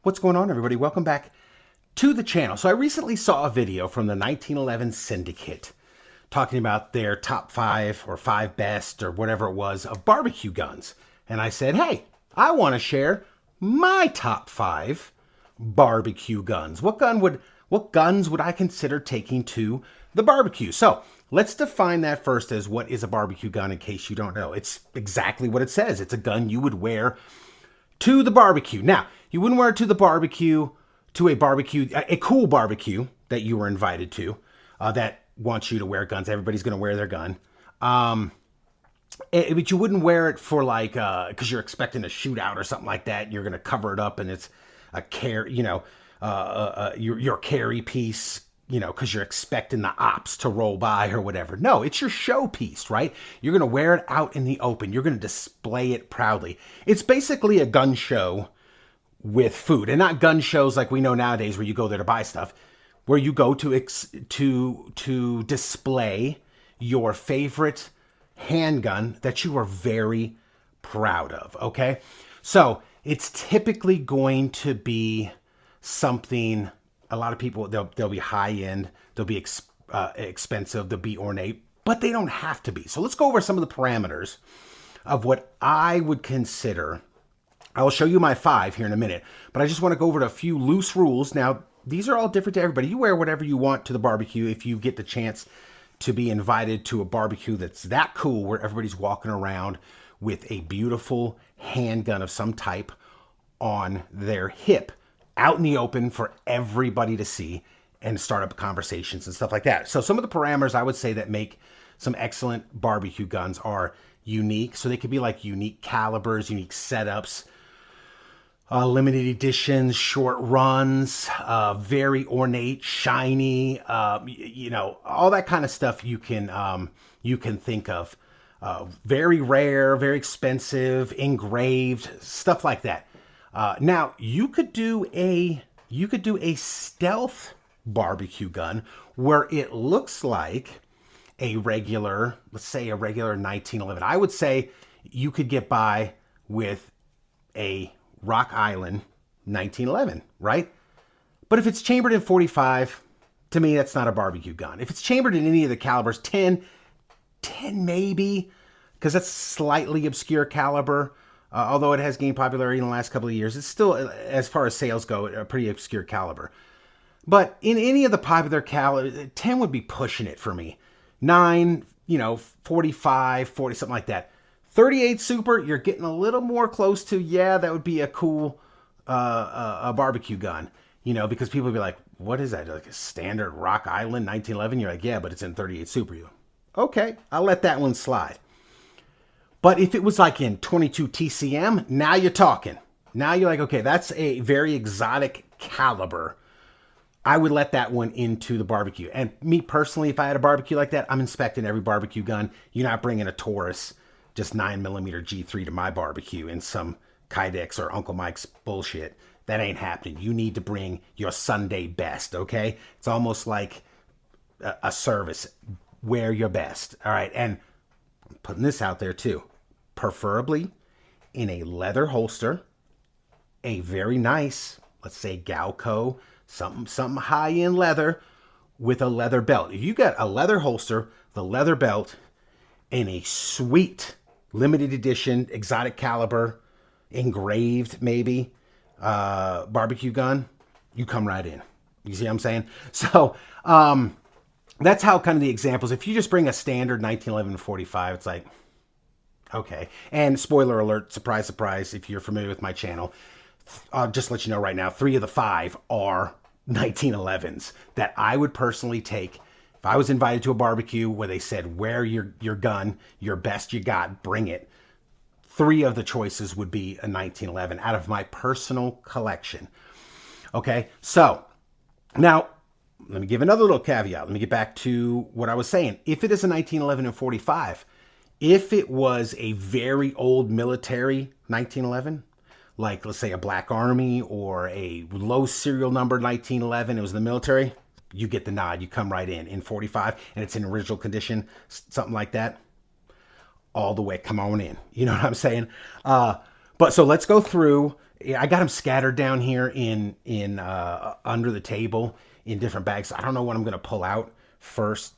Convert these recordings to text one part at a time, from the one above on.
What's going on, everybody? Welcome back to the channel. So I recently saw a video from the 1911 Syndicate talking about their top 5 or 5 best or whatever it was of barbecue guns. And I said, hey, I want to share my top 5 barbecue guns. What guns would I consider taking to the barbecue? So let's define that first as what is a barbecue gun in case you don't know. It's exactly what it says. It's a gun you would wear to the barbecue. Now, you wouldn't wear it to the barbecue, a cool barbecue that you were invited to that wants you to wear guns. Everybody's going to wear their gun. But you wouldn't wear it for like, because you're expecting a shootout or something like that. You're going to cover it up and it's a your carry piece, because you're expecting the ops to roll by or whatever. No, it's your show piece, right? You're going to wear it out in the open. You're going to display it proudly. It's basically a gun show with food, and not gun shows like we know nowadays where you go there to buy stuff, where you go to display your favorite handgun that you are very proud of, okay? So it's typically going to be something, a lot of people, they'll be high-end, they'll be expensive, they'll be ornate, but they don't have to be. So let's go over some of the parameters of what I would consider. I will show you my 5 here in a minute, but I just want to go over a few loose rules. Now, these are all different to everybody. You wear whatever you want to the barbecue if you get the chance to be invited to a barbecue that's that cool where everybody's walking around with a beautiful handgun of some type on their hip out in the open for everybody to see and start up conversations and stuff like that. So some of the parameters I would say that make some excellent barbecue guns are unique. So they could be like unique calibers, unique setups, limited editions, short runs, very ornate, shiny, all that kind of stuff you can think of. Very rare, very expensive, engraved, stuff like that. Now you could do a stealth barbecue gun where it looks like a regular, let's say a regular 1911. I would say you could get by with a Rock Island 1911, right? But if it's chambered in 45, to me, that's not a barbecue gun. If it's chambered in any of the calibers, 10 maybe, because that's slightly obscure caliber. Although it has gained popularity in the last couple of years, it's still, as far as sales go, a pretty obscure caliber. But in any of the popular caliber, 10 would be pushing it for me. 9, 45, 40, something like that. 38 Super, you're getting a little more close to, yeah, that would be a cool a barbecue gun. Because people would be like, what is that? Like a standard Rock Island 1911? You're like, yeah, but it's in 38 Super. Okay, I'll let that one slide. But if it was like in 22 TCM, now you're talking. Now you're like, okay, that's a very exotic caliber. I would let that one into the barbecue. And me personally, if I had a barbecue like that, I'm inspecting every barbecue gun. You're not bringing a Taurus, just 9mm G3 to my barbecue in some Kydex or Uncle Mike's bullshit. That ain't happening. You need to bring your Sunday best, okay? It's almost like a service. Wear your best, all right? And I'm putting this out there too. Preferably in a leather holster, a very nice, let's say Galco, something high-end leather with a leather belt. If you got a leather holster, the leather belt, and a sweet limited edition, exotic caliber, engraved maybe, barbecue gun, you come right in. You see what I'm saying? So, that's how kind of the examples. If you just bring a standard 1911 45, it's like, okay. And spoiler alert, surprise, surprise, if you're familiar with my channel, I'll just let you know right now, 3 of the 5 are 1911s that I would personally take. If I was invited to a barbecue where they said, wear your gun, your best you got, bring it. 3 of the choices would be a 1911 out of my personal collection. Okay, so now let me give another little caveat. Let me get back to what I was saying. If it is a 1911 and 45, if it was a very old military 1911, like let's say a Black Army or a low serial number 1911, it was the military, you get the nod. You come right in 45 and it's in original condition, something like that. All the way, come on in. You know what I'm saying? But so let's go through I got them scattered down here in under the table in different bags. I don't know what I'm going to pull out first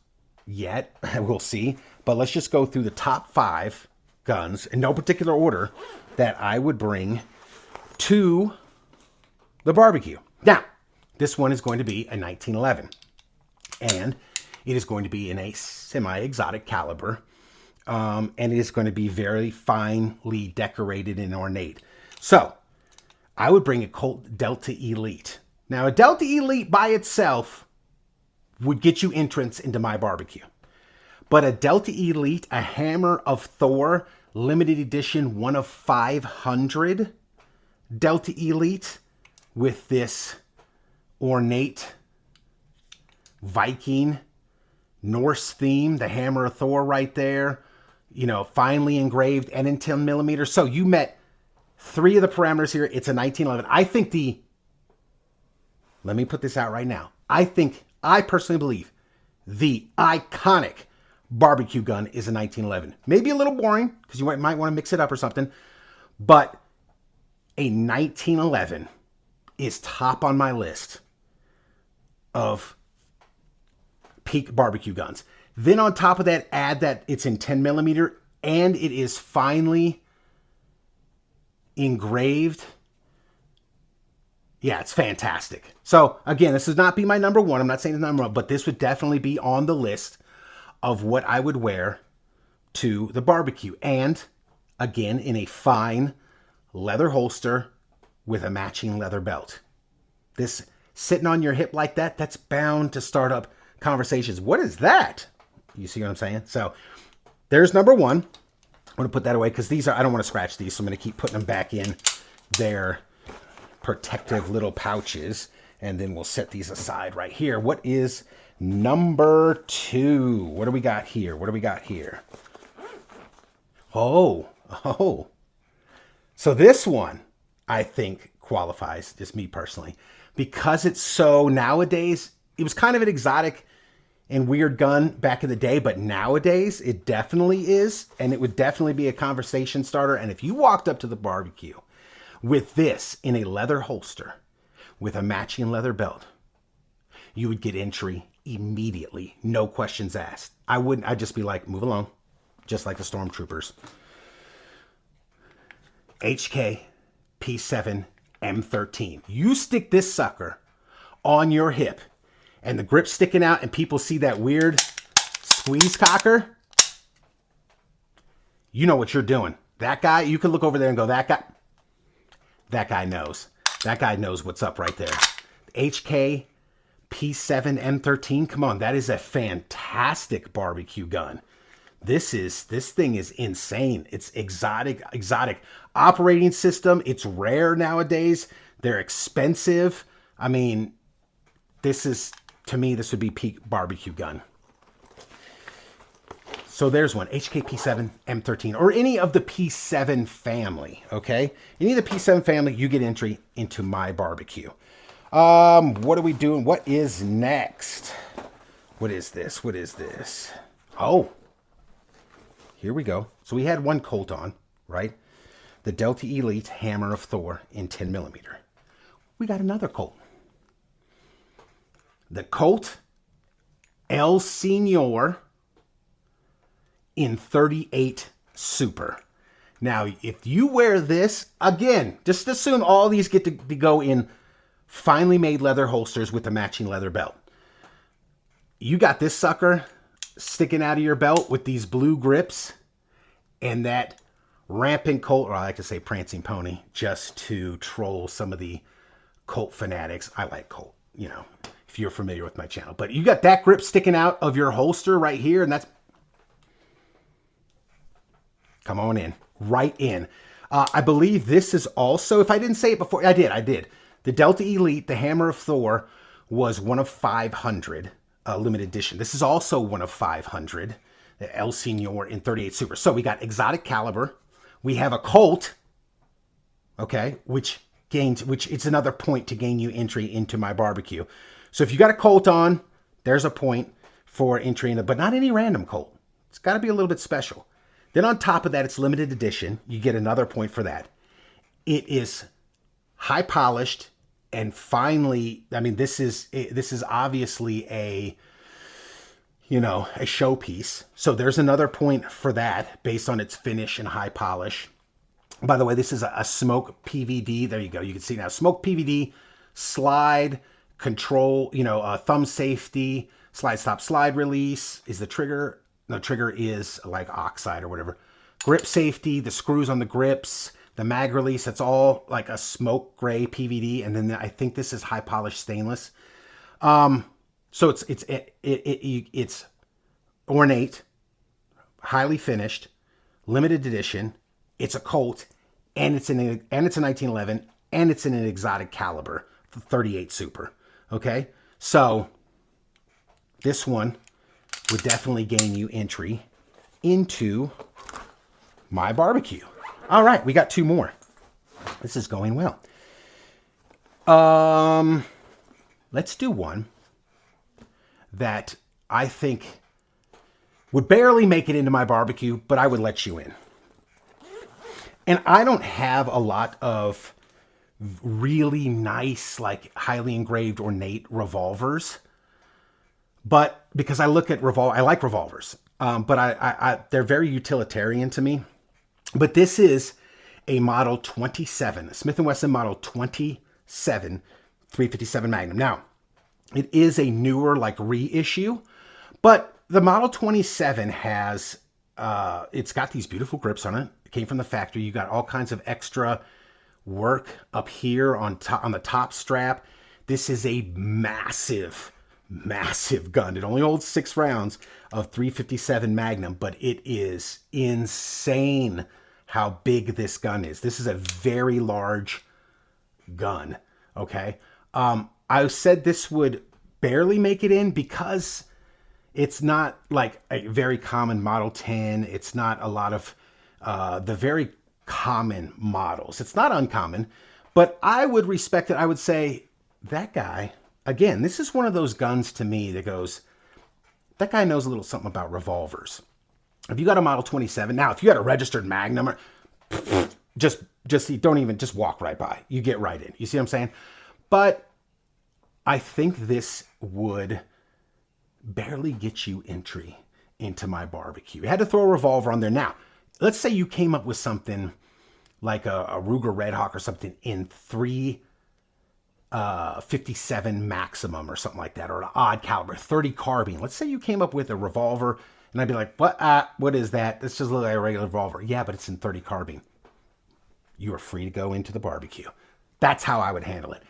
yet. We'll see. But let's just go through the top 5 guns in no particular order that I would bring to the barbecue. Now, this one is going to be a 1911, and it is going to be in a semi-exotic caliber, and it is going to be very finely decorated and ornate. So, I would bring a Colt Delta Elite. Now, a Delta Elite by itself would get you entrance into my barbecue. But a Delta Elite, a Hammer of Thor, limited edition, 1 of 500 Delta Elite with this ornate Viking Norse theme, the Hammer of Thor right there, you know, finely engraved and in 10 millimeters. So you met 3 of the parameters here. It's a 1911. I think let me put this out right now. I personally believe the iconic barbecue gun is a 1911. Maybe a little boring because you might want to mix it up or something, but a 1911 is top on my list of peak barbecue guns. Then on top of that, add that it's in 10 millimeter and it is finely engraved. Yeah, it's fantastic. So again, this does not be my number 1. I'm not saying it's number 1, but this would definitely be on the list of what I would wear to the barbecue. And again, in a fine leather holster with a matching leather belt. This sitting on your hip like that, that's bound to start up conversations. What is that? You see what I'm saying? So there's number 1. I'm going to put that away because I don't want to scratch these, so I'm going to keep putting them back in their protective little pouches, and then we'll set these aside right here. What is number 2? What do we got here? What do we got here? Oh. So this one, I think, qualifies, just me personally, because it's so nowadays, it was kind of an exotic and weird gun back in the day, but nowadays it definitely is, and it would definitely be a conversation starter. And if you walked up to the barbecue with this in a leather holster with a matching leather belt, you would get entry immediately, no questions asked. I'd just be like, move along, just like the stormtroopers. HK P7 M13. You stick this sucker on your hip and the grip's sticking out and people see that weird squeeze cocker, you know what you're doing. That guy, you can look over there and go, that guy knows. That guy knows what's up right there. HK P7 M13. Come on, that is a fantastic barbecue gun. This thing is insane. It's exotic operating system. It's rare nowadays. They're expensive. I mean, to me, this would be peak barbecue gun. So there's one, HK P7 M13, or any of the P7 family, okay? Any of the P7 family, you get entry into my barbecue. What are we doing? What is next? What is this? What is this? Oh, here we go. So we had one Colt on, right? The Delta Elite Hammer of Thor in 10 millimeter. We got another Colt. The Colt El Senor in 38 Super. Now, if you wear this, again, just assume all these get to go in finely made leather holsters with a matching leather belt. You got this sucker sticking out of your belt with these blue grips and that rampant Colt, or I like to say prancing pony, just to troll some of the Colt fanatics. I like Colt, you know, if you're familiar with my channel. But you got that grip sticking out of your holster right here, and that's... Come on in. Right in. I believe this is also, if I didn't say it before, I did. The Delta Elite, the Hammer of Thor, was 1 of 500 limited edition. This is also 1 of 500, the El Senor in 38 Super. So we got exotic caliber. We have a Colt, okay, which it's another point to gain you entry into my barbecue. So if you got a Colt on, there's a point for entry in it, but not any random Colt. It's got to be a little bit special. Then on top of that, it's limited edition. You get another point for that. It is high polished, and finally, I mean, this is obviously a, you know, a showpiece. So there's another point for that based on its finish and high polish. By the way, this is a smoke PVD. There you go. You can see now smoke PVD, slide, control, you know, thumb safety, slide stop slide release is the trigger. The trigger is like oxide or whatever. Grip safety, the screws on the grips, the mag release, that's all like a smoke gray PVD. And then I think this is high polished stainless. So it's ornate, highly finished, limited edition. It's a Colt, and it's a 1911, and it's in an exotic caliber, 38 Super. Okay, so this one would definitely gain you entry into my barbecue. All right, we got two more. This is going well. Let's do one that I think would barely make it into my barbecue, but I would let you in. And I don't have a lot of really nice, like highly engraved ornate revolvers, but because I look at I like revolvers, but they're very utilitarian to me. But this is a Model 27, a Smith & Wesson Model 27 357 Magnum. Now, it is a newer, like reissue, but the Model 27 has, it's got these beautiful grips on it. It came from the factory. You got all kinds of extra work up here on the top strap. This is a massive, massive gun. It only holds 6 rounds of 357 Magnum, but it is insane how big this gun is. This is a very large gun. Okay. I said this would barely make it in because it's not like a very common Model 10. It's not a lot of the very common models. It's not uncommon, but I would respect it. I would say that guy, again, this is one of those guns to me that goes, that guy knows a little something about revolvers. If you got a Model 27, now if you got a registered Magnum, just don't even, just walk right by. You get right in. You see what I'm saying? But I think this would barely get you entry into my barbecue. You had to throw a revolver on there. Now, let's say you came up with something like a Ruger Red Hawk or something in 357 maximum or something like that, or an odd caliber, 30 carbine. Let's say you came up with a revolver, and I'd be like, what is that? This just looks like a regular revolver. Yeah, but it's in 30 carbine. You are free to go into the barbecue. That's how I would handle it.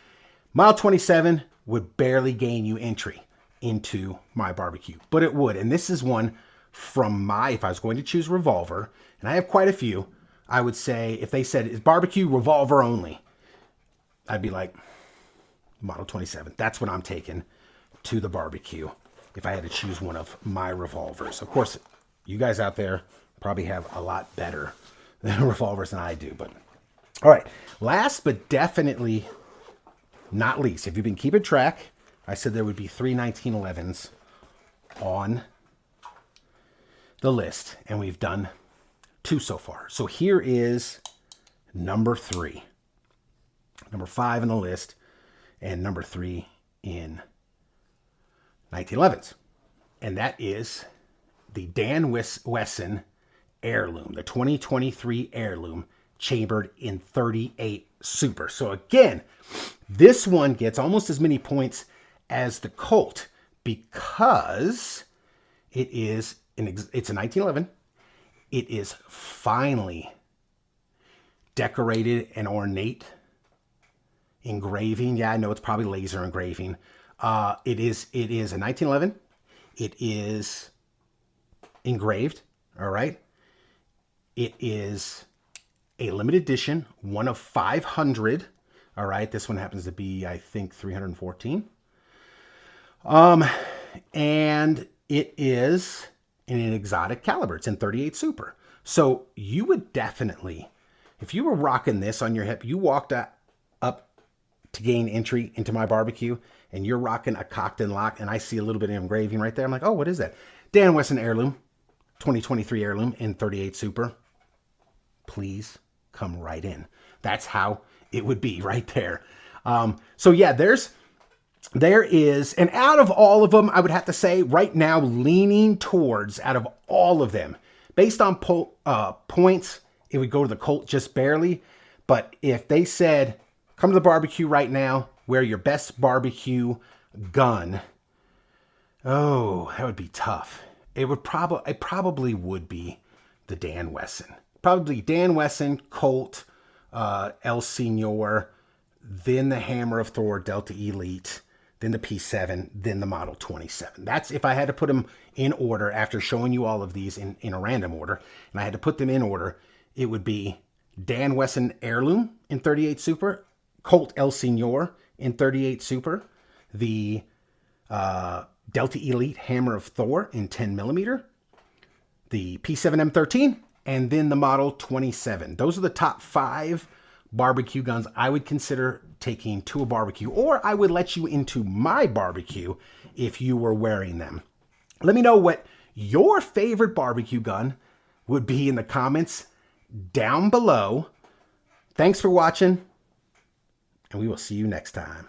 Model 27 would barely gain you entry into my barbecue, but it would. And this is one from if I was going to choose revolver, and I have quite a few, I would say, if they said, is barbecue revolver only? I'd be like, Model 27. That's what I'm taking to the barbecue if I had to choose one of my revolvers. Of course, you guys out there probably have a lot better revolvers than I do. But all right, last but definitely not least, if you've been keeping track, I said there would be 3 1911s on the list, and we've done 2 so far. So here is number 3. Number 5 in the list, and number 3 in 1911s. And that is the Dan Wesson Heirloom, the 2023 Heirloom, chambered in 38 Super. So again, this one gets almost as many points as the Colt because it's a 1911. It is finely decorated and ornate engraving. Yeah, I know it's probably laser engraving. It is a 1911. It is engraved. All right. It is a limited edition, one of 500. All right. This one happens to be, I think, 314. And it is in an exotic caliber. It's in 38 Super. So you would definitely, if you were rocking this on your hip, you walked up to gain entry into my barbecue, and you're rocking a cocked and locked, and I see a little bit of engraving right there. I'm like, oh, what is that? Dan Wesson Heirloom, 2023 Heirloom in 38 Super. Please come right in. That's how it would be right there. So yeah, there is, and out of all of them, I would have to say right now, leaning towards, out of all of them, based on points, it would go to the Colt just barely. But if they said, come to the barbecue right now, wear your best barbecue gun, oh, that would be tough. It probably would be the Dan Wesson. Probably Dan Wesson, Colt, El Senor, then the Hammer of Thor Delta Elite, then the P7, then the Model 27. That's if I had to put them in order after showing you all of these in a random order, and I had to put them in order, it would be Dan Wesson Heirloom in 38 Super, Colt El Senor in 38 Super, the Delta Elite Hammer of Thor in 10 millimeter, the P7M13, and then the Model 27. Those are the top 5 barbecue guns I would consider taking to a barbecue, or I would let you into my barbecue if you were wearing them. Let me know what your favorite barbecue gun would be in the comments down below. Thanks for watching, and we will see you next time.